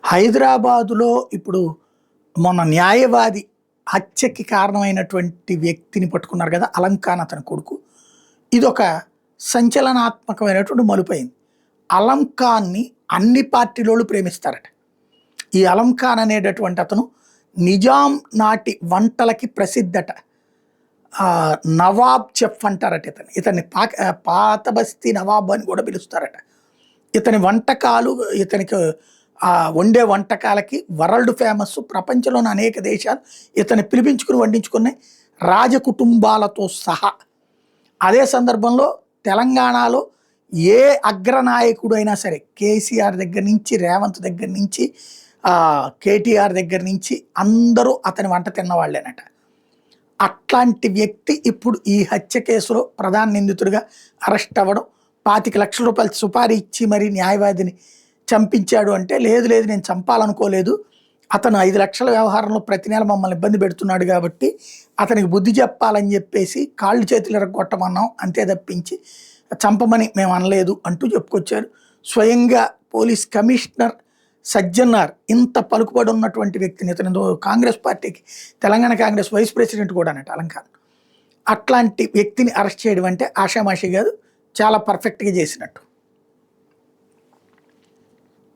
హైదరాబాదులో ఇప్పుడు మొన్న న్యాయవాది హత్యకి కారణమైనటువంటి వ్యక్తిని పట్టుకున్నారు కదా! అలంఖాన్ అతని కొడుకు. ఇదొక సంచలనాత్మకమైనటువంటి మలుపయింది. అలంఖాన్‌ని అన్ని పార్టీలోళ్ళు ప్రేమిస్తారట. ఈ అలంఖాన్ అనేటటువంటి అతను నిజాం నాటి వంటలకి ప్రసిద్ధట. నవాబ్ చెఫ్ అంటారట ఇతన్ని. ఇతన్ని పాత బస్తీ నవాబ్ అని కూడా పిలుస్తారట. ఇతని వంటకాలు ఇతనికి వండే వంటకాలకి వరల్డ్ ఫేమస్. ప్రపంచంలోని అనేక దేశాలు ఇతన్ని పిలిపించుకుని వండించుకున్నాయి, రాజకుటుంబాలతో సహా. అదే సందర్భంలో తెలంగాణలో ఏ అగ్రనాయకుడు అయినా సరే, కేసీఆర్ దగ్గర నుంచి, రేవంత్ దగ్గర నుంచి, కేటీఆర్ దగ్గర నుంచి అందరూ అతని వంట తిన్నవాళ్ళేనట. అట్లాంటి వ్యక్తి ఇప్పుడు ఈ హత్య కేసులో ప్రధాన నిందితుడిగా అరెస్ట్ అవ్వడం, 25 లక్షల రూపాయలు సుపారీ ఇచ్చి మరి న్యాయవాదిని చంపించాడు అంటే, లేదు లేదు నేను చంపాలనుకోలేదు, అతను 5 లక్షల వ్యవహారంలో ప్రతి నెల మమ్మల్ని ఇబ్బంది పెడుతున్నాడు కాబట్టి అతనికి బుద్ధి చెప్పాలని చెప్పేసి కాళ్ళు చేతులు ఎరగొట్టమన్నాం అంతే తప్పించి చంపమని మేము అనలేదు అంటూ చెప్పుకొచ్చారు. స్వయంగా పోలీస్ కమిషనర్ సజ్జనార్ ఇంత పలుకుబడి ఉన్నటువంటి వ్యక్తిని, ఇతను కాంగ్రెస్ పార్టీకి తెలంగాణ కాంగ్రెస్ వైస్ ప్రెసిడెంట్ కూడా అన్నట్టు అలంఖాన్. అట్లాంటి వ్యక్తిని అరెస్ట్ చేయడం అంటే ఆషామాషి కాదు, చాలా పర్ఫెక్ట్గా చేసినట్టు.